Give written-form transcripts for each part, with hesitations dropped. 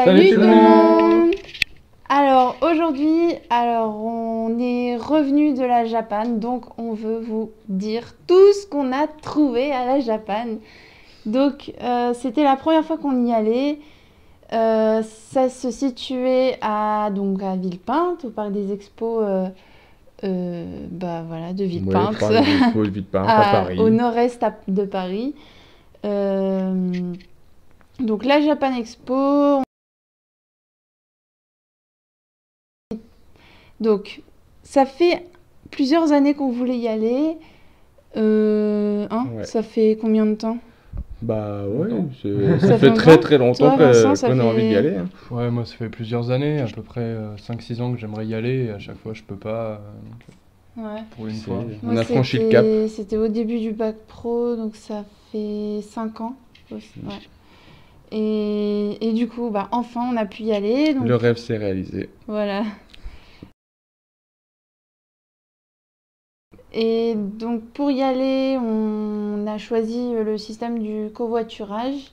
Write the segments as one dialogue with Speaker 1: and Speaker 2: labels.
Speaker 1: Salut tout le monde! Alors aujourd'hui, on est revenu de la Japan, donc on veut vous dire tout ce qu'on a trouvé à la Japan. Donc c'était la première fois qu'on y allait. Ça se situait à Villepinte, au parc des expos de Villepinte,
Speaker 2: parc des expos de Villepinte à Paris.
Speaker 1: au nord-est de Paris. Donc la Japan Expo. Donc ça fait plusieurs années qu'on voulait y aller.
Speaker 2: Ouais.
Speaker 1: Ça fait combien de temps?
Speaker 2: Bah ouais,
Speaker 1: Ça
Speaker 2: ça
Speaker 1: fait
Speaker 2: fait très
Speaker 1: longtemps.
Speaker 2: très longtemps
Speaker 1: Toi, Vincent, ça
Speaker 2: qu'on a envie d'y
Speaker 1: fait-
Speaker 2: aller. Hein.
Speaker 3: Ouais, moi ça fait plusieurs années, à peu près 5-6 ans que j'aimerais y aller, et à chaque fois je peux pas,
Speaker 1: Ouais.
Speaker 3: pour une
Speaker 2: C'est-
Speaker 3: fois.
Speaker 2: On
Speaker 1: Moi,
Speaker 2: a franchi le cap.
Speaker 1: C'était au début du bac pro, donc ça fait 5 ans. Aussi, ouais. Et du coup, enfin, on a pu y aller. Donc,
Speaker 2: Le rêve s'est réalisé.
Speaker 1: voilà. Et donc, pour y aller, on a choisi le système du covoiturage.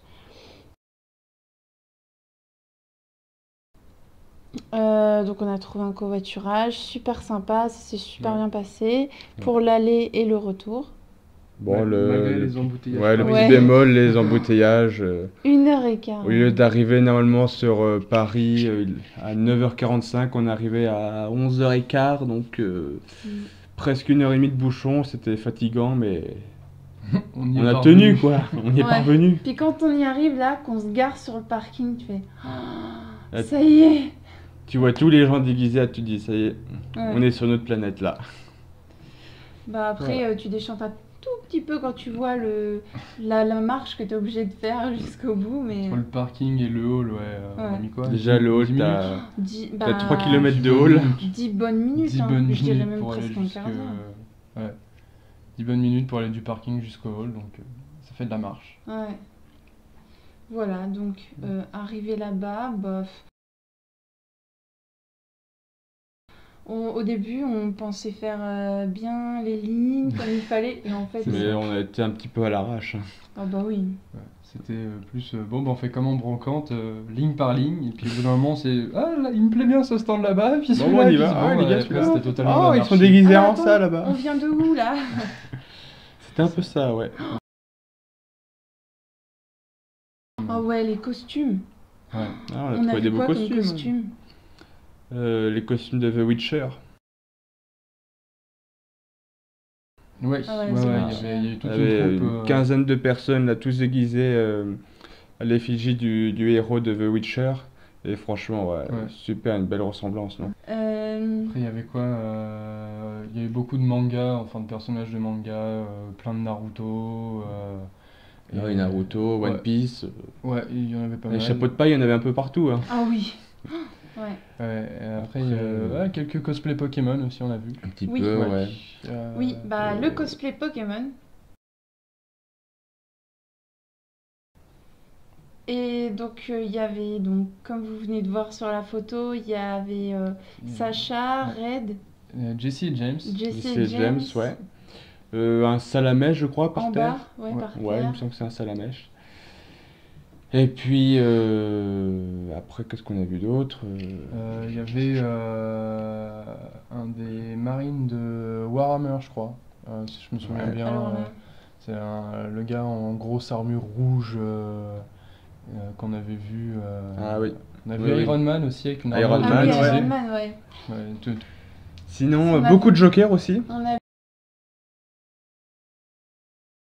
Speaker 1: Donc, on a trouvé un covoiturage super sympa, ça s'est super bien passé pour l'aller et le retour.
Speaker 2: Bon,
Speaker 3: Malgré les embouteillages.
Speaker 2: Ouais, le
Speaker 1: Ouais.
Speaker 2: petit bémol, les embouteillages.
Speaker 1: 1h15.
Speaker 2: Au lieu d'arriver normalement sur Paris à 9h45, on arrivait à 11h15, donc presque 1h30 de bouchon. C'était fatigant, mais
Speaker 3: On y
Speaker 2: on
Speaker 3: est
Speaker 2: a
Speaker 3: parvenu.
Speaker 2: tenu quoi. On y est
Speaker 1: Ouais.
Speaker 2: parvenu.
Speaker 1: Puis quand on y arrive là, qu'on se gare sur le parking, tu fais
Speaker 2: Ah,
Speaker 1: ça y est.
Speaker 2: Tu vois tous les gens déguisés, tu te dis ça y est,
Speaker 1: Ouais.
Speaker 2: on est sur notre planète là.
Speaker 1: Après,
Speaker 2: Voilà.
Speaker 1: tu déchantes un tout petit peu quand tu vois la marche que tu es obligé de faire jusqu'au bout. Mais
Speaker 3: Entre le parking et le hall, on a
Speaker 1: Ouais.
Speaker 3: mis quoi?
Speaker 2: Déjà
Speaker 3: 10
Speaker 2: le hall,
Speaker 3: 10 minutes
Speaker 2: t'as 3 km de hall.
Speaker 1: 10 bonnes minutes,
Speaker 3: 10
Speaker 1: hein.
Speaker 3: bonnes
Speaker 1: Je dirais
Speaker 3: minutes
Speaker 1: même
Speaker 3: pour aller
Speaker 1: presque un
Speaker 3: jusque...
Speaker 1: quart d'heure.
Speaker 3: Ouais. 10 bonnes minutes pour aller du parking jusqu'au hall, donc ça fait de la marche.
Speaker 1: Ouais. Voilà, donc arrivé là-bas, bof. Au début, on pensait faire bien les lignes comme il fallait, et en fait,
Speaker 2: Mais on a été un petit peu à l'arrache.
Speaker 1: ah bah oui.
Speaker 3: Ouais, c'était plus on fait comme en brocante, ligne par ligne, et puis au bout d'un moment c'est ah là, il me plaît bien ce stand là-bas, puis
Speaker 2: Bon,
Speaker 3: celui-là,
Speaker 2: on y
Speaker 3: puis
Speaker 2: va. Ah, les gars,
Speaker 3: après,
Speaker 2: celui-là.
Speaker 3: c'était totalement
Speaker 2: Oh, ils
Speaker 3: l'anarchie.
Speaker 2: sont déguisés
Speaker 1: Ah,
Speaker 2: en ça
Speaker 1: attends,
Speaker 2: là-bas.
Speaker 1: On vient de où là?
Speaker 2: C'était un peu ça, ouais.
Speaker 1: Ah ouais, les costumes.
Speaker 3: Ouais.
Speaker 2: Ah, on a
Speaker 1: On a
Speaker 2: trouvé
Speaker 1: vu
Speaker 2: des beaux
Speaker 1: quoi comme
Speaker 2: costumes.
Speaker 1: costumes?
Speaker 2: Les costumes de The Witcher.
Speaker 3: Ouais,
Speaker 1: Ah ouais,
Speaker 3: ouais,
Speaker 1: c'est
Speaker 3: ouais,
Speaker 1: vrai.
Speaker 3: il y avait toute
Speaker 2: Il y avait
Speaker 3: une troupe.
Speaker 2: une quinzaine de personnes là, tous déguisés à l'effigie du héros de The Witcher. Et franchement, ouais,
Speaker 3: Ouais.
Speaker 2: super, une belle ressemblance, non?
Speaker 3: Après, il y avait quoi il y avait beaucoup de mangas, enfin de personnages de manga, plein de Naruto.
Speaker 2: Ouais, Naruto, One
Speaker 3: ouais.
Speaker 2: Piece.
Speaker 3: Ouais, il y en avait pas
Speaker 2: Les
Speaker 3: mal.
Speaker 2: chapeaux de paille, il y en avait un peu partout. Hein.
Speaker 1: Ah oui. Ouais.
Speaker 3: Ouais, et après, il y a quelques cosplays Pokémon aussi, on a vu.
Speaker 2: Un petit
Speaker 1: Oui.
Speaker 2: peu, ouais.
Speaker 1: Oui, le cosplay Pokémon. Et donc il y avait comme vous venez de voir sur la photo, il y avait Sacha, Red,
Speaker 3: Jesse et James.
Speaker 1: Jesse
Speaker 2: Jesse
Speaker 1: et
Speaker 2: et James, ouais. Un salamèche, je crois, par
Speaker 1: en
Speaker 2: terre.
Speaker 1: bas,
Speaker 3: Ouais.
Speaker 1: par
Speaker 2: Ouais, il
Speaker 1: terre.
Speaker 2: me semble que c'est un salamèche. Et puis, après, qu'est-ce qu'on a vu d'autre
Speaker 3: Il y avait un des marines de Warhammer, je crois, si je me souviens
Speaker 2: Ouais.
Speaker 3: bien.
Speaker 1: Alors là,
Speaker 3: C'est le gars en grosse armure rouge qu'on avait vu.
Speaker 2: Ah oui.
Speaker 3: On a vu
Speaker 2: Oui, oui.
Speaker 3: Iron Man aussi avec une
Speaker 2: Iron
Speaker 3: armure
Speaker 1: ah oui,
Speaker 2: Man, ouais.
Speaker 1: Iron Man, ouais.
Speaker 3: Ouais,
Speaker 2: Sinon,
Speaker 1: On a
Speaker 2: beaucoup
Speaker 1: vu-
Speaker 2: de jokers aussi.
Speaker 1: On a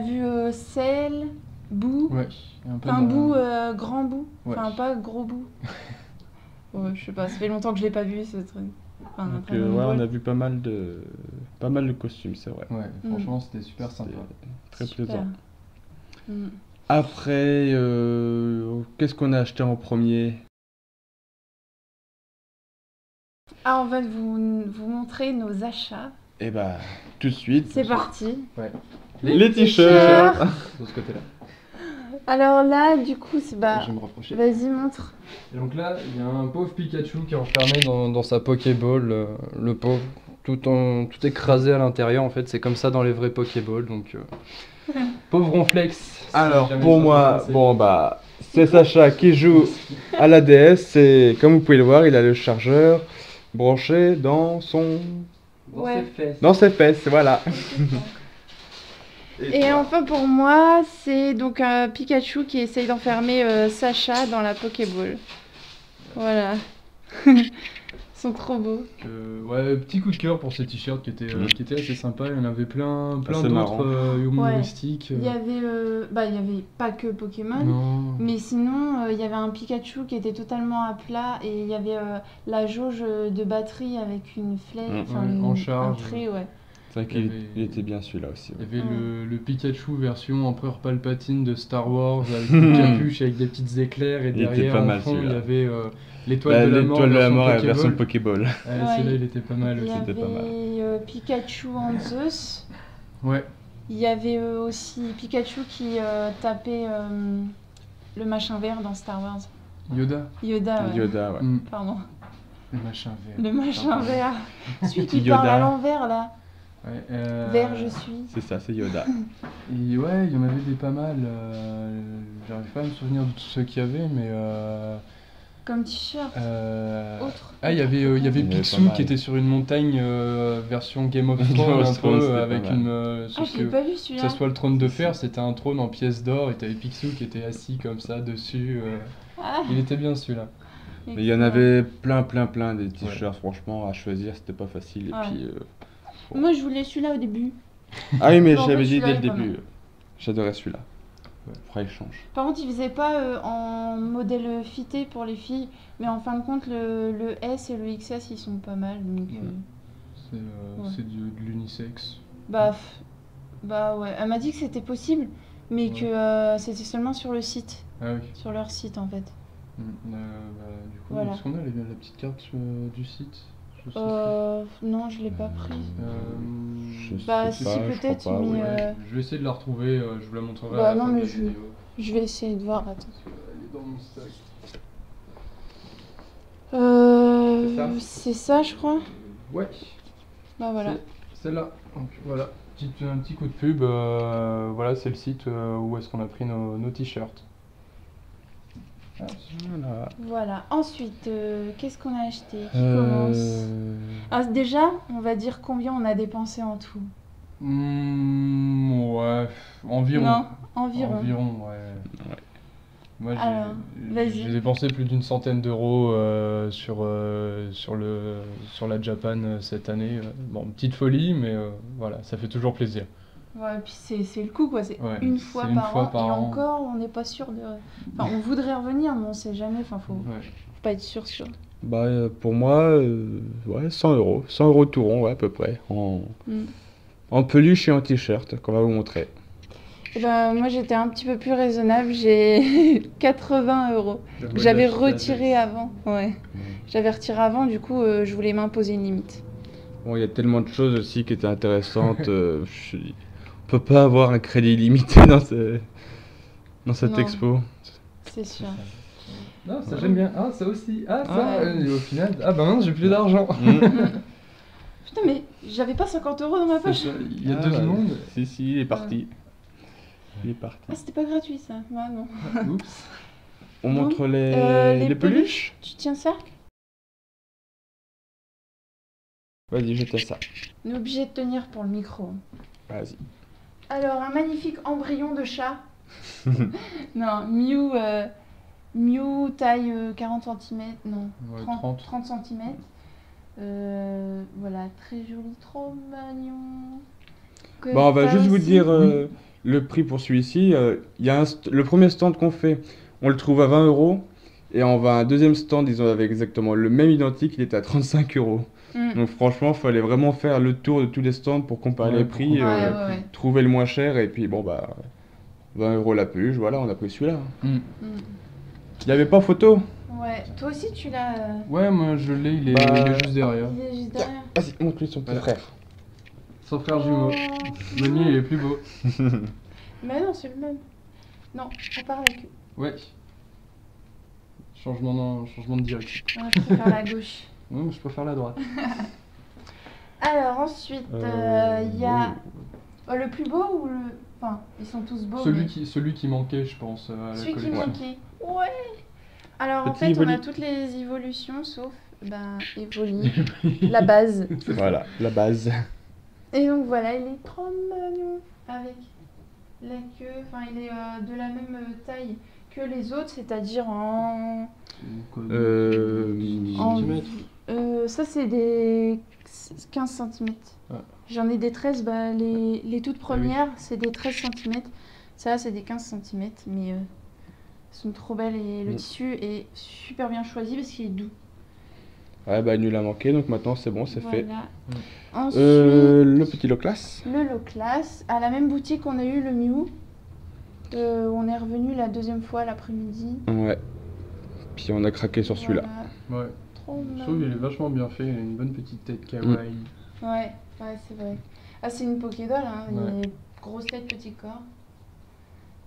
Speaker 1: vu Cell, Boo,
Speaker 3: ouais, et un peu
Speaker 1: enfin
Speaker 3: dans-
Speaker 1: Boo, grand Boo,
Speaker 3: Ouais.
Speaker 1: enfin pas gros Boo. Ouais, je sais pas, ça fait longtemps que je l'ai pas vu ce truc. Enfin,
Speaker 2: Donc,
Speaker 1: Dragon
Speaker 2: ouais,
Speaker 1: Ball.
Speaker 2: on a vu pas mal de costumes, c'est vrai.
Speaker 3: Ouais, franchement, c'était super
Speaker 2: C'était
Speaker 3: sympa.
Speaker 2: très
Speaker 1: Super.
Speaker 2: plaisant.
Speaker 1: Mm.
Speaker 2: Après, qu'est-ce qu'on a acheté en premier?
Speaker 1: Ah, on va vous montrer nos achats.
Speaker 2: Eh bah, tout de suite.
Speaker 1: C'est parti.
Speaker 3: Ouais.
Speaker 2: Les t-shirts.
Speaker 3: De ce côté-là.
Speaker 1: Alors là, du coup,
Speaker 3: Je vais me rapprocher.
Speaker 1: Vas-y, montre.
Speaker 3: Et donc là, il y a un pauvre Pikachu qui est enfermé dans sa Pokéball, le pauvre, tout écrasé à l'intérieur. En fait, c'est comme ça dans les vrais Pokéballs. Donc, pauvre Ronflex. si
Speaker 2: Alors,
Speaker 3: jamais
Speaker 2: pour
Speaker 3: ça
Speaker 2: moi,
Speaker 3: peut passer.
Speaker 2: bon bah, C'est Sacha qui joue à la DS et comme vous pouvez le voir, il a le chargeur branché dans son...
Speaker 1: Ouais.
Speaker 2: dans ses fesses, voilà.
Speaker 1: Et enfin pour moi, c'est donc un Pikachu qui essaye d'enfermer Sacha dans la Pokéball. Voilà. Ils sont trop beaux.
Speaker 3: Ouais, petit coup de cœur pour ces t-shirts qui étaient assez sympas. Il y en avait plein
Speaker 2: Assez marrant.
Speaker 3: d'autres humoristiques.
Speaker 1: Il y avait pas que Pokémon,
Speaker 3: Non.
Speaker 1: mais sinon il y avait un Pikachu qui était totalement à plat et il y avait la jauge de batterie avec une flèche, enfin
Speaker 3: Ouais, en charge.
Speaker 1: un trait, ouais.
Speaker 2: C'est vrai qu'il était bien celui-là aussi.
Speaker 3: Il
Speaker 2: Ouais.
Speaker 3: y avait le Pikachu version Empereur Palpatine de Star Wars avec une capuche avec des petites éclairs et
Speaker 2: Il était
Speaker 3: derrière
Speaker 2: pas
Speaker 3: en
Speaker 2: mal,
Speaker 3: fond il y
Speaker 2: celui-là.
Speaker 3: avait l'étoile de la mort
Speaker 2: L'étoile de la
Speaker 3: version
Speaker 2: mort et la
Speaker 3: Pokéball.
Speaker 2: version Pokéball.
Speaker 3: Ouais, celui-là il était pas mal
Speaker 1: Il y
Speaker 3: aussi.
Speaker 2: C'était pas mal.
Speaker 1: avait Pikachu en Zeus.
Speaker 3: Ouais.
Speaker 1: Il y avait aussi Pikachu qui tapait le machin vert dans Star Wars.
Speaker 3: Yoda.
Speaker 1: Yoda, ouais.
Speaker 2: Yoda, ouais.
Speaker 1: Pardon.
Speaker 3: Le machin vert.
Speaker 1: Le machin vert. Celui qui
Speaker 2: Yoda.
Speaker 1: parle à l'envers, là.
Speaker 3: Ouais,
Speaker 1: Vert, je suis.
Speaker 2: C'est ça, c'est Yoda.
Speaker 3: Et ouais, il y en avait des pas mal. J'arrive pas à me souvenir de tous ceux qu'il y avait, mais.
Speaker 1: Comme t-shirt. Autre.
Speaker 3: Ah, il y avait
Speaker 2: Il y en avait
Speaker 3: Picsou
Speaker 2: pas mal.
Speaker 3: qui était sur une montagne version Game of
Speaker 2: Game
Speaker 3: Thrones,
Speaker 2: of
Speaker 3: un
Speaker 2: Thrones,
Speaker 3: peu,
Speaker 2: c'était
Speaker 3: avec
Speaker 2: pas mal.
Speaker 3: une.
Speaker 1: Ah,
Speaker 3: sauf
Speaker 1: je l'ai
Speaker 3: que
Speaker 1: pas vu
Speaker 3: que
Speaker 1: celui-là.
Speaker 3: ça soit le trône de fer, c'était un trône en pièces d'or et t'avais Picsou qui était assis comme ça dessus.
Speaker 1: Ah,
Speaker 3: Il était bien celui-là.
Speaker 2: Mais il y en avait plein des t-shirts, franchement, à choisir, c'était pas facile. Et
Speaker 1: Ouais.
Speaker 2: puis,
Speaker 1: Moi, je voulais celui-là au début.
Speaker 2: ah oui, mais
Speaker 1: En
Speaker 2: j'avais
Speaker 1: fait,
Speaker 2: dit dès
Speaker 1: celui-là
Speaker 2: le
Speaker 1: est pas
Speaker 2: début,
Speaker 1: mal.
Speaker 2: j'adorais celui-là. Faudra échange.
Speaker 1: Par contre, ils faisaient pas en modèle fité pour les filles, mais en fin de compte, le S et le XS, ils sont pas mal. Donc,
Speaker 3: C'est
Speaker 1: Ouais.
Speaker 3: de l'unisex.
Speaker 1: bah ouais, elle m'a dit que c'était possible, mais
Speaker 3: Ouais.
Speaker 1: que c'était seulement sur le site,
Speaker 3: Ah oui.
Speaker 1: sur leur site en fait.
Speaker 3: Du coup,
Speaker 1: Voilà.
Speaker 3: est-ce qu'on a la petite carte du site? Je sais
Speaker 1: Non, je l'ai pas prise.
Speaker 3: plus.
Speaker 1: Bah,
Speaker 2: sais
Speaker 1: si,
Speaker 2: pas, je
Speaker 1: peut-être,
Speaker 2: crois pas,
Speaker 1: mais
Speaker 2: ouais.
Speaker 3: Je vais essayer de la retrouver, je vous la montrerai
Speaker 1: Bah,
Speaker 3: à la
Speaker 1: non,
Speaker 3: fin de
Speaker 1: mais
Speaker 3: la
Speaker 1: je-
Speaker 3: vidéo.
Speaker 1: Je vais essayer de voir, attends.
Speaker 3: Parce qu'elle est dans mon stock. C'est ça
Speaker 1: C'est ça, je crois.
Speaker 3: Ouais,
Speaker 1: Bah voilà.
Speaker 3: c'est celle-là. Donc voilà, un petit coup de pub. Voilà, c'est le site où est-ce qu'on a pris nos t-shirts. Ah,
Speaker 2: Voilà.
Speaker 1: Voilà. Ensuite, qu'est-ce qu'on a acheté? Qui commence? Ah, déjà, on va dire combien on a dépensé en tout.
Speaker 3: Ouais, environ.
Speaker 1: Non, environ.
Speaker 3: Environ, ouais. Moi,
Speaker 1: Alors, vas-y.
Speaker 3: j'ai dépensé plus d'une centaine d'euros sur la Japan cette année. Bon, petite folie, mais voilà, ça fait toujours plaisir.
Speaker 1: Ouais, puis c'est le coup, quoi. C'est
Speaker 3: Ouais,
Speaker 1: une
Speaker 3: c'est
Speaker 1: fois
Speaker 3: une
Speaker 1: par
Speaker 3: fois
Speaker 1: an.
Speaker 3: par
Speaker 1: Et
Speaker 3: an.
Speaker 1: encore, on n'est pas sûr de. Enfin, on voudrait revenir, mais on sait jamais. Enfin, faut
Speaker 3: Ouais.
Speaker 1: pas être sûr.
Speaker 2: Bah, pour moi, ouais, 100 euros. 100 euros tout rond, ouais, à peu près.
Speaker 1: Mm.
Speaker 2: En peluche et en t-shirt, qu'on va vous montrer.
Speaker 1: Et ben, moi, j'étais un petit peu plus raisonnable. J'ai 80 euros. J'avais retiré avant. Ouais. J'avais retiré avant, du coup, je voulais m'imposer une limite.
Speaker 2: Bon, il y a tellement de choses aussi qui étaient intéressantes. On peut pas avoir un crédit illimité dans cette
Speaker 1: Non.
Speaker 2: expo.
Speaker 1: C'est sûr.
Speaker 3: Non, ça j'aime bien. Ah, ça aussi. Ah, ça.
Speaker 1: Ouais.
Speaker 3: Et au final, ah bah non, j'ai plus d'argent.
Speaker 1: Putain, mais j'avais pas 50 euros dans ma poche.
Speaker 3: Il y a 2 secondes.
Speaker 2: Si, il est parti. Il est parti.
Speaker 1: Ah, c'était pas gratuit ça. Ouais, non.
Speaker 3: Oups.
Speaker 2: On
Speaker 1: Non.
Speaker 2: montre
Speaker 1: Les
Speaker 2: les peluches.
Speaker 1: Tu tiens ça?
Speaker 2: Vas-y, jette ça.
Speaker 1: On est obligé de tenir pour le micro.
Speaker 2: Vas-y.
Speaker 1: Alors, un magnifique embryon de chat. Non, Mew taille 40 cm. Non,
Speaker 3: Ouais,
Speaker 1: 30 cm. Voilà, très joli, trop mignon. Que
Speaker 2: Bon, on va
Speaker 1: t'as
Speaker 2: juste vous
Speaker 1: aussi.
Speaker 2: dire le prix pour celui-ci. Il y a le premier stand qu'on fait, on le trouve à 20 euros. Et on va à un deuxième stand, disons, avec exactement le même identique, il était à 35 euros.
Speaker 1: Mm.
Speaker 2: Donc franchement, il fallait vraiment faire le tour de tous les stands pour comparer
Speaker 3: Ouais,
Speaker 2: les
Speaker 3: pour
Speaker 2: prix,
Speaker 3: comparer.
Speaker 1: Ouais.
Speaker 2: trouver le moins cher. Et puis bon, bah, 20 euros la peluche, voilà, on a pris celui-là.
Speaker 3: Mm.
Speaker 1: Mm.
Speaker 2: Il n'y avait pas photo?
Speaker 1: Ouais, toi aussi tu l'as.
Speaker 3: Ouais, moi je l'ai, il est juste derrière.
Speaker 1: Il est juste derrière.
Speaker 2: Vas-y, montre-lui son petit
Speaker 3: Voilà.
Speaker 2: frère.
Speaker 3: Son frère jumeau.
Speaker 1: Oh.
Speaker 3: Manu, il est plus beau.
Speaker 1: Mais non, c'est le même. Non, à part la queue.
Speaker 3: Ouais. Changement de direction.
Speaker 1: Ouais, je préfère la gauche.
Speaker 3: Non, mais je préfère la droite.
Speaker 1: Alors ensuite, il y a le plus beau ou le... Enfin, ils sont tous beaux. mais
Speaker 3: Celui qui manquait, je pense, à la
Speaker 1: celui qui
Speaker 3: collection.
Speaker 1: manquait. Ouais. Alors en
Speaker 2: Petit
Speaker 1: fait, on a
Speaker 2: Evoli.
Speaker 1: toutes les évolutions sauf Evoli, la base.
Speaker 2: Voilà, la base.
Speaker 1: Et donc voilà, il est trop mignon avec la queue. Enfin, il est de la même taille que les autres, c'est-à-dire en
Speaker 3: Centimètres.
Speaker 1: ça c'est des 15 cm.
Speaker 3: Ouais.
Speaker 1: J'en ai des 13, les toutes premières c'est des 13 cm. Ça c'est des 15 cm, mais elles sont trop belles et le tissu est super bien choisi parce qu'il est doux.
Speaker 2: Ouais, bah, il nous l'a manqué, donc maintenant c'est bon, c'est fait.
Speaker 1: Voilà. Ensuite,
Speaker 2: Le petit Loclas.
Speaker 1: le Loclas, à la même boutique on a eu le Mew. On est revenu la deuxième fois l'après-midi.
Speaker 2: Ouais. Puis on a craqué sur celui-là.
Speaker 1: Voilà.
Speaker 3: Ouais.
Speaker 1: Trop
Speaker 3: Je trouve qu'il est vachement bien fait, il a une bonne petite tête kawaii.
Speaker 1: Ouais, c'est vrai. Ah, c'est une Pokédoll, hein.
Speaker 3: Ouais.
Speaker 1: Il est grosse tête, petit corps.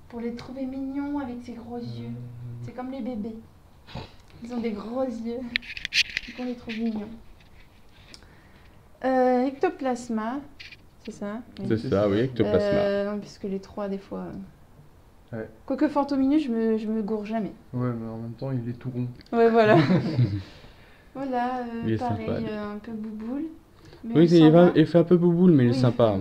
Speaker 1: Pour les trouver mignons avec ses gros yeux. C'est comme les bébés. Ils ont des gros yeux. Donc on les trouve mignons. Ectoplasma, c'est ça? Oui.
Speaker 2: C'est ça, oui, Ectoplasma.
Speaker 1: Non, puisque les trois, des fois.
Speaker 3: Ouais.
Speaker 1: Quoique Fortominu, je me gourre jamais.
Speaker 3: Ouais, mais en même temps, il est tout rond.
Speaker 1: Ouais, voilà. Voilà,
Speaker 2: Il est
Speaker 1: pareil,
Speaker 2: sympa, lui.
Speaker 1: un peu bouboule. Mais
Speaker 2: Oui,
Speaker 1: on s'en va.
Speaker 2: il fait un peu bouboule, mais il est
Speaker 1: Oui,
Speaker 2: sympa.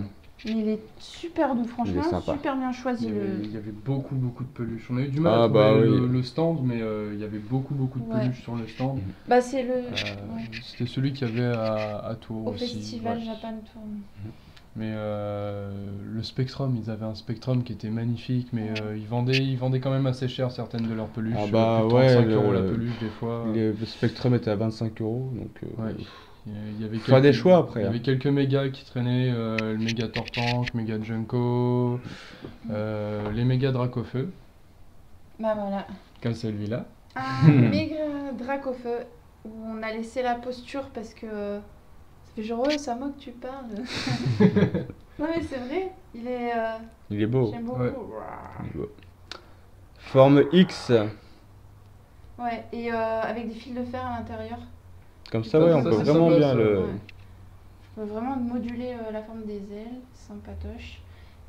Speaker 1: Mais il est super doux, franchement,
Speaker 2: sympa.
Speaker 1: super bien choisi.
Speaker 3: Il y avait beaucoup de peluches. On a eu du mal
Speaker 2: Ah,
Speaker 3: à trouver
Speaker 2: bah oui.
Speaker 3: le stand, mais il y avait beaucoup de
Speaker 1: Ouais.
Speaker 3: peluches sur le stand.
Speaker 1: Bah, c'est le.
Speaker 3: Euh,
Speaker 1: Ouais.
Speaker 3: C'était celui qu'il y avait à Tours
Speaker 1: Au
Speaker 3: aussi.
Speaker 1: festival
Speaker 3: ouais.
Speaker 1: Japan Tour.
Speaker 3: Mais le Spectrum, ils avaient un Spectrum qui était magnifique, mais ils vendaient quand même assez cher certaines de leurs peluches.
Speaker 2: Ah bah
Speaker 3: plus de
Speaker 2: ouais,
Speaker 3: 35 € la peluche des fois.
Speaker 2: Le Spectrum était à 25 €, donc
Speaker 3: Ouais. Il y avait
Speaker 2: Faut faire des choix après,
Speaker 3: Il y
Speaker 2: hein.
Speaker 3: avait quelques mégas qui traînaient, le méga Tortank, méga Junko, les méga Dracofeu,
Speaker 1: Bah, voilà.
Speaker 3: comme celui-là.
Speaker 1: Un méga drac au feu où on a laissé la posture parce que. Ça fait genre, ouais, ça moque, tu parles. Non, mais c'est vrai, il est.
Speaker 2: il est beau.
Speaker 1: J'aime beaucoup.
Speaker 3: Ouais.
Speaker 2: Il est beau. Forme X,
Speaker 1: Ouais, et avec des fils de fer à l'intérieur.
Speaker 2: comme ça, ouais, on
Speaker 3: Ça,
Speaker 2: peut
Speaker 3: c'est
Speaker 2: vraiment
Speaker 3: sympa,
Speaker 2: bien
Speaker 3: ça.
Speaker 2: le.
Speaker 1: Ouais. On peut vraiment moduler la forme des ailes, sympatoche.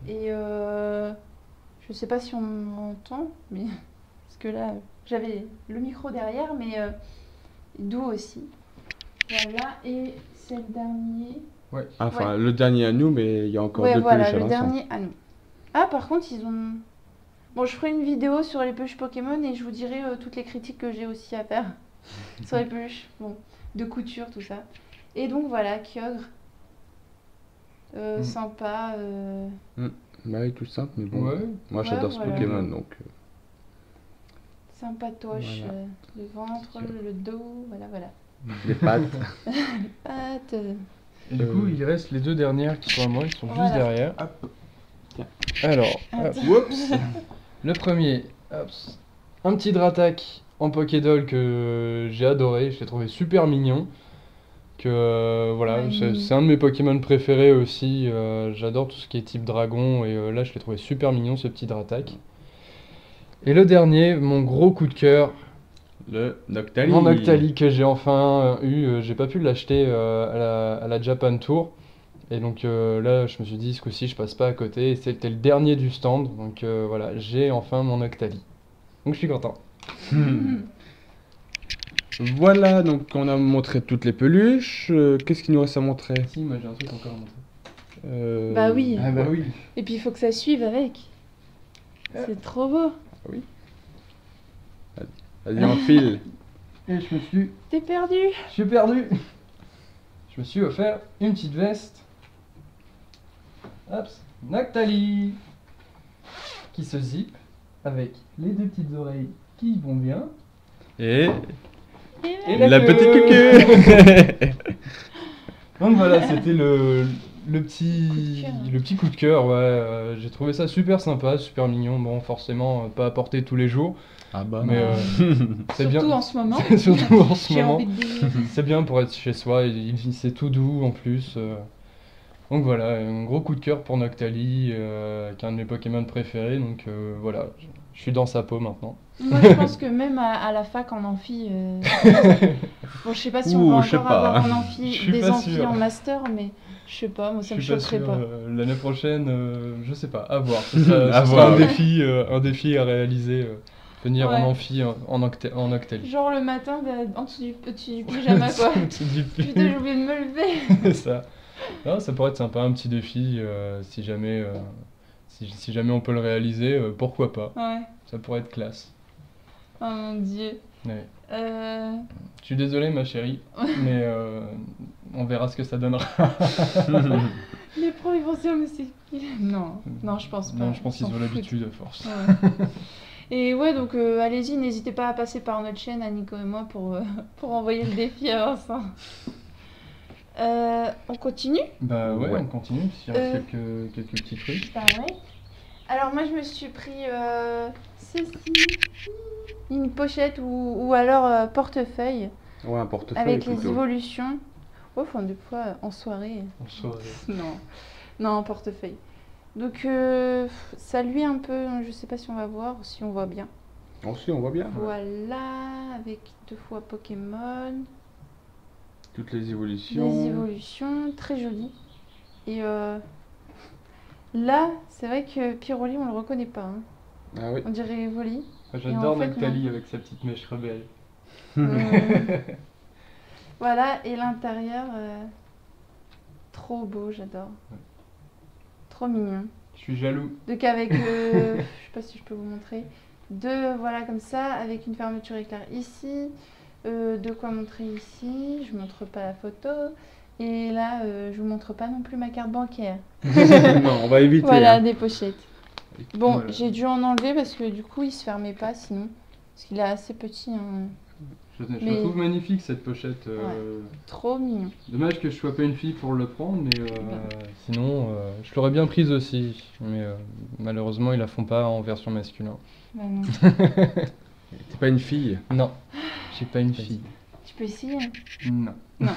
Speaker 1: Et je sais pas si on m'entend, mais parce que là j'avais le micro derrière, mais doux aussi. Voilà, et c'est le dernier.
Speaker 2: Enfin, le dernier à nous, mais il y a encore
Speaker 1: Ouais,
Speaker 2: deux
Speaker 1: voilà,
Speaker 2: peluches à
Speaker 1: le
Speaker 2: l'ensemble.
Speaker 1: dernier à nous. Ah, par contre, ils ont. Bon, je ferai une vidéo sur les peluches Pokémon et je vous dirai toutes les critiques que j'ai aussi à faire sur les peluches. Bon, de couture, tout ça. Et donc voilà, Kyogre. Sympa.
Speaker 2: Bah oui, tout simple, mais bon.
Speaker 3: Ouais.
Speaker 2: Moi,
Speaker 1: Ouais,
Speaker 2: j'adore ce
Speaker 1: voilà.
Speaker 2: Pokémon, donc.
Speaker 1: Sympatoche.
Speaker 2: Voilà.
Speaker 1: Le ventre, le dos, voilà.
Speaker 2: Les pattes.
Speaker 1: Pattes.
Speaker 3: Et du coup, il reste les deux dernières qui sont à moi, ils sont
Speaker 1: Voilà.
Speaker 3: juste derrière. Alors, hop.
Speaker 2: Oups.
Speaker 3: Le premier, hop, un petit Dratak en Pokédoll que j'ai adoré, je l'ai trouvé super mignon. Que voilà,
Speaker 1: Ouais,
Speaker 3: c'est un de mes Pokémon préférés aussi. J'adore tout ce qui est type dragon et là je l'ai trouvé super mignon ce petit Dratak. Et le dernier, mon gros coup de cœur,
Speaker 2: Le Noctali.
Speaker 3: mon Noctali que j'ai enfin eu. J'ai pas pu l'acheter à la Japan Tour. Et donc là, je me suis dit, ce coup-ci, je passe pas à côté. Et c'était le dernier du stand. Donc voilà, j'ai enfin mon Noctali. Donc je suis content.
Speaker 2: Voilà, donc on a montré toutes les peluches. Qu'est-ce qu'il nous reste à montrer?
Speaker 3: Si, moi j'ai un truc encore à montrer.
Speaker 1: Bah oui.
Speaker 3: Ah bah oui.
Speaker 1: Et puis il faut que ça suive avec. C'est trop beau.
Speaker 2: Vas-y, on file.
Speaker 3: Et je
Speaker 1: T'es perdu.
Speaker 3: suis perdu. Je me suis offert une petite veste. Hop, Noctali. Qui se zip avec les deux petites oreilles qui vont bien.
Speaker 2: Et
Speaker 3: Et
Speaker 2: la
Speaker 3: queue.
Speaker 2: petite cucu.
Speaker 3: Donc voilà, c'était le petit coup de cœur, ouais. J'ai trouvé ça super sympa, super mignon. Bon, forcément, pas à porter tous les jours,
Speaker 2: Ah bah.
Speaker 3: mais c'est bien.
Speaker 1: Surtout en ce moment.
Speaker 3: Surtout en ce
Speaker 1: J'ai
Speaker 3: moment.
Speaker 1: envie de dire.
Speaker 3: C'est bien pour être chez soi, c'est tout doux en plus. Donc voilà, un gros coup de cœur pour Noctali, qui est un de mes Pokémon préférés. Donc voilà, je suis dans sa peau maintenant.
Speaker 1: Moi, je pense que même à la fac en amphi. Bon, je sais pas si on va
Speaker 2: Je sais
Speaker 1: encore
Speaker 2: pas.
Speaker 1: avoir en
Speaker 3: Je
Speaker 1: amphi
Speaker 3: suis
Speaker 1: des
Speaker 3: pas
Speaker 1: amphis
Speaker 3: sûr.
Speaker 1: en master, mais je sais pas, moi ça me
Speaker 3: Je suis pas
Speaker 1: choquerait
Speaker 3: sûr,
Speaker 1: pas.
Speaker 3: l'année prochaine, je sais pas, à voir. Ce sera
Speaker 2: À
Speaker 3: ce
Speaker 2: voir,
Speaker 3: sera
Speaker 2: ouais.
Speaker 3: un défi à réaliser venir
Speaker 1: Ouais.
Speaker 3: en amphi en octel.
Speaker 1: Genre le matin, bah, au-dessus du pyjama, quoi.
Speaker 3: Tu dis plus.
Speaker 1: Putain, j'ai oublié de me lever.
Speaker 3: Ça. Non, ça pourrait être sympa, un petit défi, si jamais, si jamais on peut le réaliser, pourquoi pas.
Speaker 1: Ouais.
Speaker 3: Ça pourrait être classe.
Speaker 1: Oh mon dieu.
Speaker 3: Ouais.
Speaker 1: Euh...
Speaker 3: Je suis désolé, ma chérie, mais on verra ce que ça donnera.
Speaker 1: Les pros, ils vont se dire, mais c'est qui? Non, non, je pense pas.
Speaker 3: Non, je pense qu'ils
Speaker 1: Ils s'en
Speaker 3: ont
Speaker 1: foutent.
Speaker 3: l'habitude à force.
Speaker 1: Ouais. Et ouais, donc allez-y, n'hésitez pas à passer par notre chaîne, à Nico et moi, pour envoyer le défi à Vincent. On continue?
Speaker 3: Bah ouais,
Speaker 2: Ouais.
Speaker 3: on continue, s'il reste
Speaker 1: Euh,
Speaker 3: quelques petits trucs.
Speaker 1: Bah ouais. Alors moi, je me suis pris ceci, une pochette ou alors portefeuille
Speaker 2: Ouais, un portefeuille
Speaker 1: avec les
Speaker 2: plutôt.
Speaker 1: évolutions. Ouais, enfin, des fois, en soirée.
Speaker 3: En soirée.
Speaker 1: Non, non, en portefeuille. Donc ça lui un peu, je sais pas si on va voir ou si on voit bien.
Speaker 2: Ensuite, on voit bien.
Speaker 1: Voilà, avec 2 fois Pokémon,
Speaker 2: Toutes les
Speaker 1: les
Speaker 2: évolutions.
Speaker 1: évolutions, très joli. Et là, c'est vrai que Pyroli, on le reconnaît pas, hein.
Speaker 2: Ah oui.
Speaker 1: On dirait Evoli.
Speaker 3: J'adore
Speaker 1: en fait,
Speaker 3: Noctali avec sa petite mèche rebelle.
Speaker 1: Voilà, et l'intérieur, trop beau, j'adore.
Speaker 3: Ouais.
Speaker 1: Trop mignon.
Speaker 3: Je suis jaloux.
Speaker 1: Donc avec, je sais pas si je peux vous montrer, 2 voilà comme ça, avec une fermeture éclair ici, de quoi montrer ici, je montre pas la photo, et là je vous montre pas non plus ma carte bancaire.
Speaker 2: Non, on va éviter.
Speaker 1: Voilà,
Speaker 2: hein.
Speaker 1: des pochettes. Bon,
Speaker 3: Voilà.
Speaker 1: j'ai dû en enlever parce que du coup il se fermait pas sinon, parce qu'il est assez petit, hein.
Speaker 3: Je
Speaker 1: Mais-
Speaker 3: la trouve magnifique cette pochette.
Speaker 1: Trop mignon.
Speaker 3: Dommage que je sois pas une fille pour le prendre, mais
Speaker 1: Bah.
Speaker 3: sinon je l'aurais bien prise aussi. Mais malheureusement ils la font pas en version masculin.
Speaker 1: Bah non.
Speaker 2: T'es pas une fille.
Speaker 3: Non, j'ai pas une fille.
Speaker 1: Tu peux essayer, hein.
Speaker 3: Non.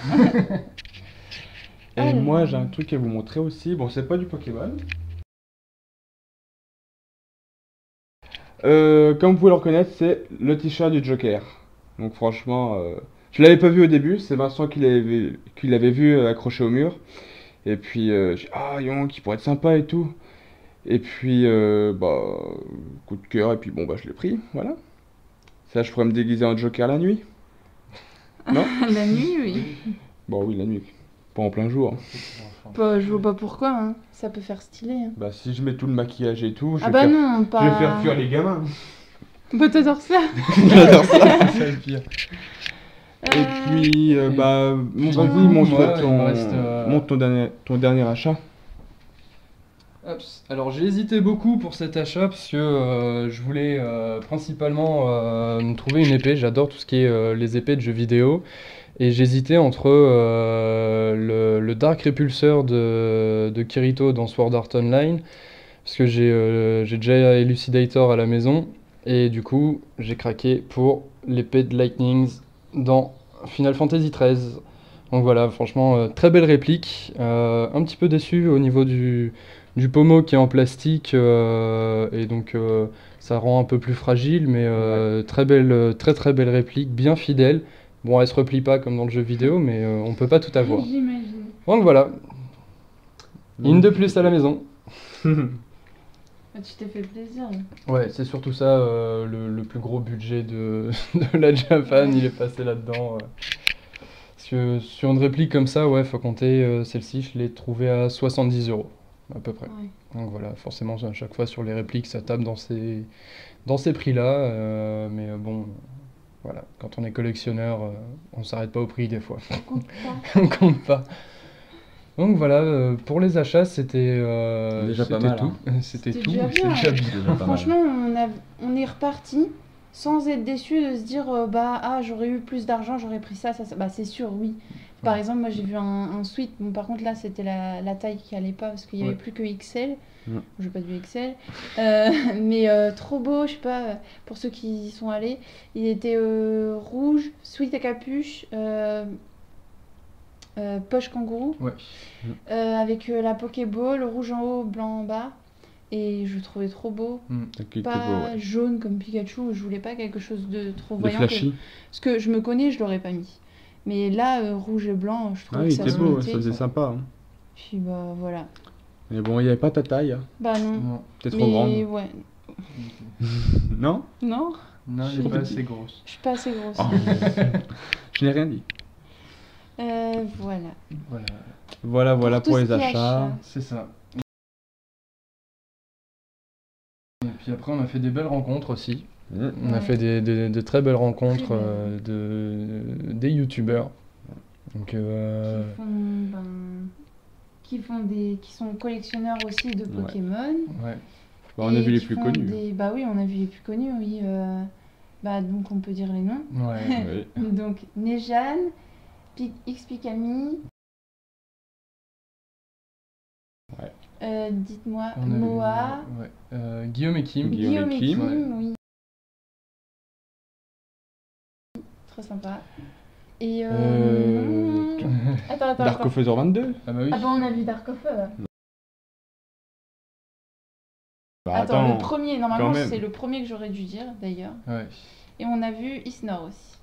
Speaker 2: Et
Speaker 1: Alors.
Speaker 2: moi, j'ai un truc à vous montrer aussi. Bon, c'est pas du Pokémon. Comme vous pouvez le reconnaître, c'est le t-shirt du Joker. Donc franchement, je l'avais pas vu au début, c'est Vincent qui l'avait vu accroché au mur. Et puis, j'ai dit, ah, Yon, qui pourrait être sympa et tout. Et puis, bah, coup de cœur, et puis bon, bah, je l'ai pris, voilà. Ça, je pourrais me déguiser en Joker la nuit. Non?
Speaker 1: La nuit, oui.
Speaker 2: Bon, oui, la nuit. Pas en plein jour.
Speaker 1: Bah, je vois pas pourquoi, hein. Ça peut faire stylé, hein.
Speaker 2: Bah, si je mets tout le maquillage et tout, je
Speaker 1: Ah
Speaker 2: vais
Speaker 1: bah
Speaker 2: faire,
Speaker 1: non, pas...
Speaker 2: je vais faire fuir les gamins.
Speaker 1: Bah t'adores ça.
Speaker 2: J'adore ça.
Speaker 3: C'est le pire.
Speaker 2: Et puis, bah,
Speaker 3: Puis,
Speaker 2: vas-y,
Speaker 3: moi,
Speaker 2: montre
Speaker 3: il me reste,
Speaker 2: montre ton dernier achat.
Speaker 3: Hops. Alors j'ai hésité beaucoup pour cet achat parce que je voulais principalement me trouver une épée. J'adore tout ce qui est les épées de jeux vidéo. Et j'hésitais entre le Dark Repulsor de Kirito dans Sword Art Online. Parce que j'ai déjà Elucidator à la maison. Et du coup, j'ai craqué pour l'épée de Lightnings dans Final Fantasy XIII. Donc voilà, franchement, très belle réplique. Un petit peu déçu au niveau du pommeau qui est en plastique. Et donc, ça rend un peu plus fragile. Mais très belle, très belle réplique, bien fidèle. Bon, elle se replie pas comme dans le jeu vidéo, mais on peut pas tout avoir.
Speaker 1: J'imagine.
Speaker 3: Donc voilà, une de plus à la maison.
Speaker 1: Ah, tu t'es fait plaisir.
Speaker 3: Ouais, c'est surtout ça, le plus gros budget de la Japan, il est passé là-dedans. Parce que sur une réplique comme ça, ouais, faut compter celle-ci, je l'ai trouvée à 70 € à peu près.
Speaker 1: Ouais.
Speaker 3: Donc voilà, forcément, à chaque fois sur les répliques, ça tape dans ces prix-là. Mais bon, voilà, quand on est collectionneur, on s'arrête pas au prix des fois.
Speaker 1: Compte pas.
Speaker 3: On compte pas. Donc voilà, pour les achats, c'était
Speaker 2: Déjà pas
Speaker 3: c'était
Speaker 2: mal,
Speaker 3: tout.
Speaker 2: hein.
Speaker 3: C'était
Speaker 1: C'était
Speaker 3: tout,
Speaker 1: déjà
Speaker 3: c'était
Speaker 1: bien.
Speaker 3: déjà bien.
Speaker 2: Déjà pas mal.
Speaker 1: Franchement, on est reparti sans être déçu de se dire bah ah j'aurais eu plus d'argent, j'aurais pris ça. Bah c'est sûr, oui. Par exemple, moi j'ai vu un sweat. Bon, par contre là c'était la taille qui allait pas parce qu'il y avait
Speaker 3: Ouais.
Speaker 1: plus que XL.
Speaker 2: Mm.
Speaker 1: J'ai pas vu XL. Mais trop beau, je sais pas, pour ceux qui y sont allés. Il était rouge, sweat à capuche, poche kangourou.
Speaker 3: Ouais.
Speaker 1: Avec la Pokéball, rouge en haut, blanc en bas. Et je le trouvais trop beau.
Speaker 2: Donc, il était
Speaker 1: Pas
Speaker 2: beau, ouais.
Speaker 1: jaune comme Pikachu, je voulais pas quelque chose de trop
Speaker 2: De
Speaker 1: voyant.
Speaker 2: flashy.
Speaker 1: Parce que je me connais, je l'aurais pas mis. Mais là, rouge et blanc, je
Speaker 2: Ah
Speaker 1: trouve
Speaker 2: oui,
Speaker 1: que
Speaker 2: il
Speaker 1: ça
Speaker 2: était
Speaker 1: se
Speaker 2: beau,
Speaker 1: mettait.
Speaker 2: ça faisait sympa. Hein.
Speaker 1: Puis bah voilà.
Speaker 2: Mais bon, il n'y avait pas ta taille. Hein.
Speaker 1: Bah non.
Speaker 3: Non.
Speaker 2: T'es trop
Speaker 1: Mais
Speaker 2: grande.
Speaker 1: ouais.
Speaker 2: Non?
Speaker 1: Non.
Speaker 3: Non, elle
Speaker 1: Je
Speaker 3: n'est pas
Speaker 1: l'ai
Speaker 3: assez grosse.
Speaker 1: Je suis pas assez grosse.
Speaker 2: Oh. Je n'ai rien dit.
Speaker 1: Voilà.
Speaker 3: Voilà,
Speaker 2: Voilà
Speaker 1: Pour
Speaker 2: pour
Speaker 1: tout
Speaker 2: les
Speaker 1: ce qui est
Speaker 2: achats.
Speaker 1: achat.
Speaker 3: c'est ça. Et puis après, on a fait des belles rencontres aussi. On a
Speaker 1: Ouais.
Speaker 3: fait de très belles rencontres
Speaker 1: Très
Speaker 3: des youtubeurs. Donc,
Speaker 1: Qui sont collectionneurs aussi de
Speaker 2: Ouais.
Speaker 1: Pokémon.
Speaker 3: ouais.
Speaker 2: Bah, on a
Speaker 1: Et
Speaker 2: vu les
Speaker 1: qui
Speaker 2: plus
Speaker 1: font
Speaker 2: connus.
Speaker 1: Bah oui, on a vu les plus connus, oui. Donc on peut dire les noms.
Speaker 3: Ouais.
Speaker 2: Oui.
Speaker 1: Donc Nejane, Xpikami.
Speaker 2: Ouais.
Speaker 1: Dites-moi,
Speaker 3: On avait
Speaker 1: Moa.
Speaker 3: Guillaume et Kim.
Speaker 2: Guillaume et Kim,
Speaker 3: ouais.
Speaker 1: oui. Très sympa. Et attends.
Speaker 2: Darkofeather 22.
Speaker 3: Ah bah oui.
Speaker 1: Ah bah on a vu Dark of Fur.
Speaker 2: Bah,
Speaker 1: Attends, le premier, normalement
Speaker 2: quand même.
Speaker 1: c'est le premier que j'aurais dû dire d'ailleurs.
Speaker 3: Ouais.
Speaker 1: Et on a vu Isnor aussi.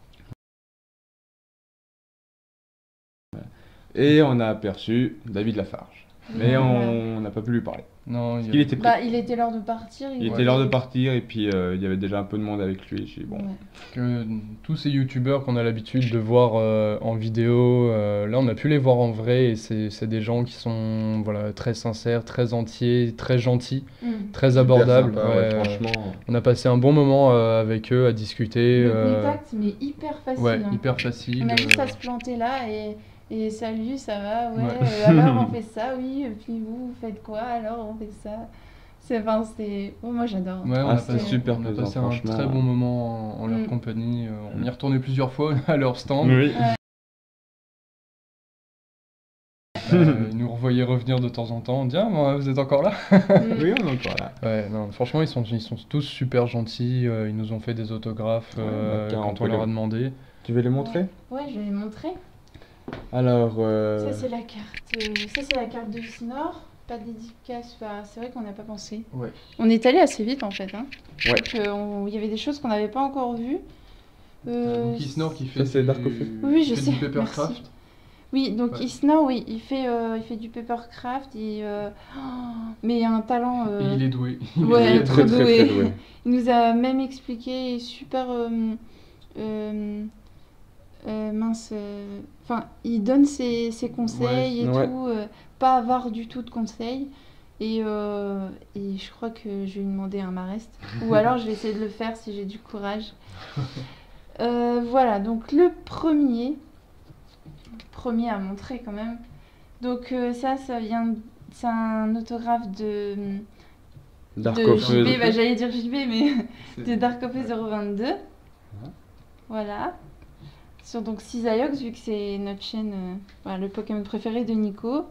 Speaker 2: Et on a aperçu David Lafarge. Mais
Speaker 1: Voilà.
Speaker 2: on n'a pas pu lui parler.
Speaker 3: Non,
Speaker 2: Parce qu'il était pris.
Speaker 1: Il était l'heure de partir.
Speaker 2: Il était l'heure de partir et puis il y avait déjà un peu de monde avec lui. J'ai dit, bon.
Speaker 1: Ouais.
Speaker 3: que tous ces youtubeurs qu'on a l'habitude de voir en vidéo, là on a pu les voir en vrai et c'est des gens qui sont voilà, très sincères, très entiers, très gentils, très
Speaker 2: Super
Speaker 3: abordables.
Speaker 2: sympa,
Speaker 3: Ouais,
Speaker 2: franchement.
Speaker 3: on a passé un bon moment avec eux à discuter.
Speaker 1: Le contact, mais hyper facile.
Speaker 3: Ouais,
Speaker 1: hein.
Speaker 3: hyper facile.
Speaker 1: On a juste à se planter là et salut, ça va, ouais.
Speaker 3: Ouais.
Speaker 1: Alors on fait ça, oui. Et puis vous faites quoi? Alors on fait ça. Bon, moi j'adore.
Speaker 3: Ouais,
Speaker 2: Ah, c'est super
Speaker 3: on a
Speaker 2: plaisant,
Speaker 3: passé un
Speaker 2: franchement.
Speaker 3: très bon moment en leur compagnie. On y est retourné plusieurs fois à leur stand.
Speaker 2: Oui.
Speaker 3: Ils nous revoyaient revenir de temps en temps. On dit, ah, moi, vous êtes encore là?
Speaker 2: Oui, on est encore là.
Speaker 3: Ouais, non, franchement, ils sont tous super gentils. Ils nous ont fait des autographes
Speaker 2: bah, tiens,
Speaker 3: quand
Speaker 2: on
Speaker 3: on
Speaker 2: peut
Speaker 3: leur a
Speaker 2: les-
Speaker 3: demandé.
Speaker 2: Tu veux les montrer?
Speaker 1: Ouais, je vais les montrer.
Speaker 2: Alors,
Speaker 1: Ça c'est la carte. Ça c'est la carte de Snor. Pas de dédicace. C'est vrai qu'on n'a pas pensé.
Speaker 3: Ouais.
Speaker 1: On est allé assez vite en fait. Hein.
Speaker 2: Ouais.
Speaker 1: Donc il y avait des choses qu'on n'avait pas encore vues.
Speaker 3: Donc Isnor qui fait
Speaker 2: ça, c'est
Speaker 3: du...
Speaker 2: Dark Coffee.
Speaker 1: Oui, je
Speaker 3: fait
Speaker 1: sais,
Speaker 3: du Papercraft.
Speaker 1: merci. Oui, donc
Speaker 3: Ouais.
Speaker 1: Isnor, oui, il fait du papercraft. Mais un talent.
Speaker 3: Et il est doué.
Speaker 1: Ouais,
Speaker 3: Il est
Speaker 1: trop
Speaker 2: très,
Speaker 1: doué.
Speaker 2: très doué.
Speaker 1: Il nous a même expliqué super mince. Enfin, il donne ses conseils et
Speaker 2: Ouais.
Speaker 1: tout, pas avare du tout de conseils. Et je crois que je vais lui demander un marest. Ou alors je vais essayer de le faire si j'ai du courage. Voilà, donc le premier à montrer quand même. Donc ça vient. C'est un autographe de JB, j'allais dire JB, mais de Darkofé 022. Voilà. Sur donc Cisaiox, vu que c'est notre chaîne, voilà, le Pokémon préféré de Nico.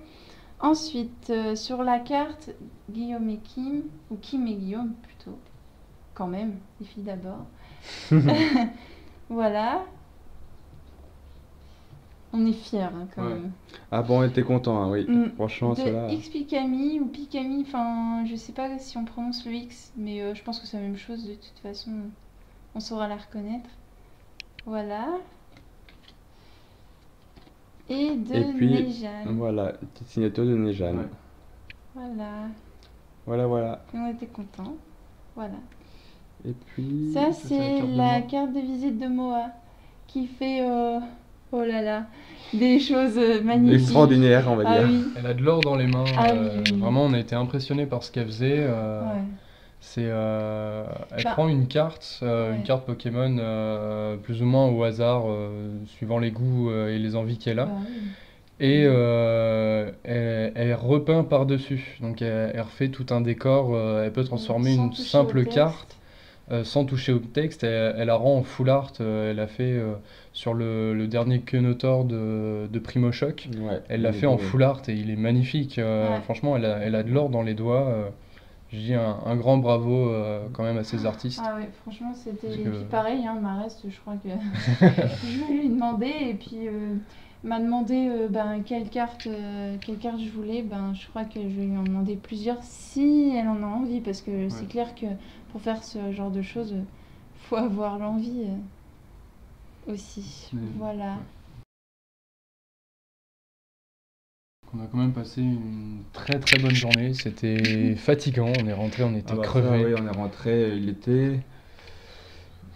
Speaker 1: Ensuite, sur la carte, Guillaume et Kim, ou Kim et Guillaume plutôt, quand même, les filles d'abord. Voilà. On est fiers hein, quand
Speaker 3: Ouais.
Speaker 1: même.
Speaker 2: Ah bon, on était content, hein, oui. Franchement, cela.
Speaker 1: De Xpikami ou Pikami, enfin, je sais pas si on prononce le X, mais je pense que c'est la même chose, de toute façon, on saura la reconnaître. Voilà. Et
Speaker 2: puis,
Speaker 1: Nejane.
Speaker 2: Voilà, une petite signature de Nejane.
Speaker 3: Ouais.
Speaker 1: Voilà.
Speaker 2: Voilà.
Speaker 1: Et on était contents. Voilà.
Speaker 2: Et puis.
Speaker 1: Ça,
Speaker 3: c'est
Speaker 1: c'est
Speaker 3: la
Speaker 1: la carte de visite de Moa qui fait, oh là là, des choses magnifiques.
Speaker 2: Extraordinaire, on va
Speaker 1: Ah
Speaker 2: dire.
Speaker 1: oui.
Speaker 3: Elle a de l'or dans les mains.
Speaker 1: Ah oui.
Speaker 3: Vraiment, on a été impressionnés par ce qu'elle faisait.
Speaker 1: Ouais.
Speaker 3: Elle
Speaker 1: Bah,
Speaker 3: prend une carte Pokémon plus ou moins au hasard, suivant les goûts et les envies qu'elle a.
Speaker 1: Bah oui.
Speaker 3: Et elle repeint par-dessus. Donc elle refait tout un décor. Elle peut transformer
Speaker 1: Sans
Speaker 3: une
Speaker 1: toucher au
Speaker 3: simple
Speaker 1: texte.
Speaker 3: carte sans toucher au texte. Elle la rend en full art. Elle a fait sur le dernier Kenotor de Primo Shock.
Speaker 2: Ouais.
Speaker 3: Elle l'a fait en full art et il est magnifique.
Speaker 1: Ouais.
Speaker 3: Franchement, elle a de l'or dans les doigts. Je dis un grand bravo quand même à ces artistes.
Speaker 1: Ah ouais, franchement, c'était.
Speaker 3: Parce
Speaker 1: Et
Speaker 3: que-
Speaker 1: puis pareil, hein, Marest, je crois que. Je vais lui demander, et puis m'a demandé quelle carte je voulais. Je crois que je vais lui en demander plusieurs si elle en a envie, parce que c'est clair que pour faire ce genre de choses, faut avoir l'envie aussi. Voilà.
Speaker 3: On a quand même passé une très très bonne journée. C'était fatigant. On est rentré, on était
Speaker 2: Ah bah ça,
Speaker 3: crevés.
Speaker 2: oui, on est rentré, il était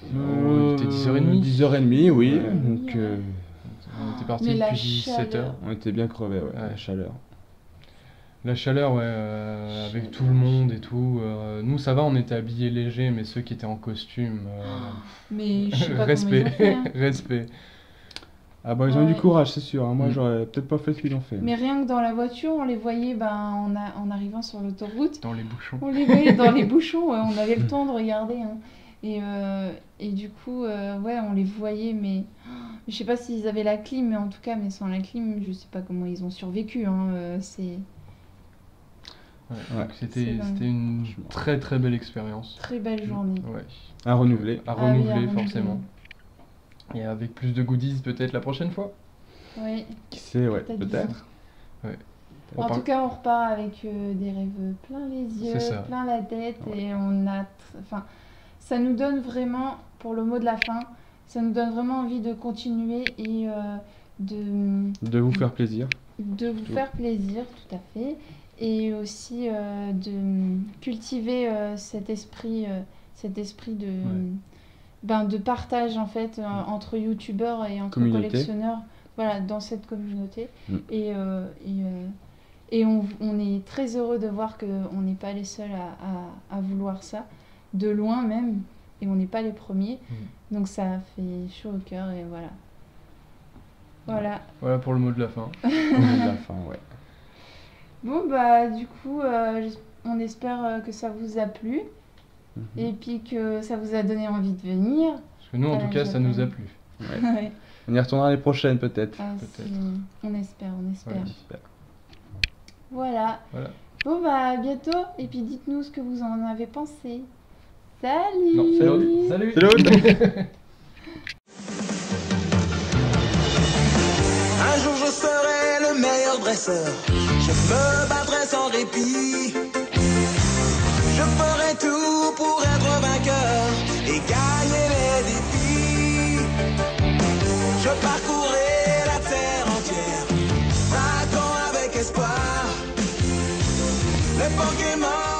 Speaker 3: Il était 10h30.
Speaker 2: 10h30, oui.
Speaker 1: Ouais.
Speaker 2: Donc,
Speaker 3: On était parti
Speaker 1: Mais la
Speaker 3: depuis 17h.
Speaker 1: chaleur.
Speaker 2: on était bien crevés, ouais.
Speaker 3: Ouais.
Speaker 2: La chaleur.
Speaker 3: La chaleur, ouais, avec tout le monde et tout. Nous, ça va, on était habillés légers, mais ceux qui étaient en costume,
Speaker 1: Mais je sais pas comment ils
Speaker 3: respect,
Speaker 1: ont fait, hein.
Speaker 3: respect.
Speaker 2: Ah bah, ils ont eu
Speaker 1: Ouais.
Speaker 2: du courage, c'est sûr. Hein. Moi,
Speaker 3: Mm.
Speaker 2: j'aurais peut-être pas fait ce qu'ils ont fait.
Speaker 1: Mais rien que dans la voiture, on les voyait en arrivant sur l'autoroute.
Speaker 3: Dans les bouchons.
Speaker 1: On les voyait dans les bouchons, ouais, on avait le temps de regarder, hein. Et du coup, ouais, on les voyait, mais je sais pas s'ils avaient la clim, mais en tout cas, mais sans la clim, je sais pas comment ils ont survécu, hein. C'est
Speaker 3: Ouais,
Speaker 2: Ouais.
Speaker 3: donc
Speaker 1: C'est
Speaker 3: c'était
Speaker 1: dingue.
Speaker 3: une très très belle expérience.
Speaker 1: très belle journée.
Speaker 3: Ouais.
Speaker 2: À renouveler.
Speaker 3: À
Speaker 1: Ah oui, à
Speaker 3: renouveler
Speaker 1: renouveler.
Speaker 3: forcément. Et avec plus de goodies peut-être la prochaine fois.
Speaker 1: Oui.
Speaker 2: Qui sait, ouais,
Speaker 1: Peut-être
Speaker 2: peut-être.
Speaker 3: On
Speaker 1: En
Speaker 3: part-
Speaker 1: tout cas, on repart avec des rêves plein les yeux,
Speaker 3: C'est ça.
Speaker 1: plein la tête,
Speaker 3: Ouais.
Speaker 1: et enfin, ça nous donne vraiment, pour le mot de la fin, ça nous donne vraiment envie de continuer et
Speaker 2: De vous faire plaisir.
Speaker 1: de vous
Speaker 2: Surtout.
Speaker 1: faire plaisir, tout à fait, et aussi de cultiver cet esprit de, de partage en fait entre youtubeurs et entre
Speaker 2: Communauté.
Speaker 1: collectionneurs, voilà, dans cette communauté.
Speaker 2: Mm.
Speaker 1: Et on est très heureux de voir qu'on n'est pas les seuls à vouloir ça, de loin même, et on n'est pas les premiers. Donc ça fait chaud au cœur et voilà. Voilà.
Speaker 3: Voilà pour le mot de la fin.
Speaker 2: On est de la fin, ouais.
Speaker 1: Bon bah du coup, on espère que ça vous a plu
Speaker 2: Mhm.
Speaker 1: et puis que ça vous a donné envie de venir.
Speaker 3: Parce que nous, en
Speaker 1: Ah,
Speaker 3: tout cas, ça nous a plu.
Speaker 2: Ouais.
Speaker 1: Ouais.
Speaker 2: On y retournera les prochaines, peut-être.
Speaker 1: Ah,
Speaker 3: Peut-être.
Speaker 1: on espère.
Speaker 3: Ouais.
Speaker 2: J'espère.
Speaker 1: Voilà.
Speaker 3: Voilà.
Speaker 1: Bon bah à bientôt et puis dites-nous ce que vous en avez pensé. Salut.
Speaker 3: Non, c'est l'autre. Salut.
Speaker 2: C'est l'autre.
Speaker 4: Un jour je serai le meilleur dresseur. Je me battrai sans répit. Je ferai tout pour être vainqueur et gagner les défis. Je parcourrai la terre entière, braquant avec espoir les Pokémon.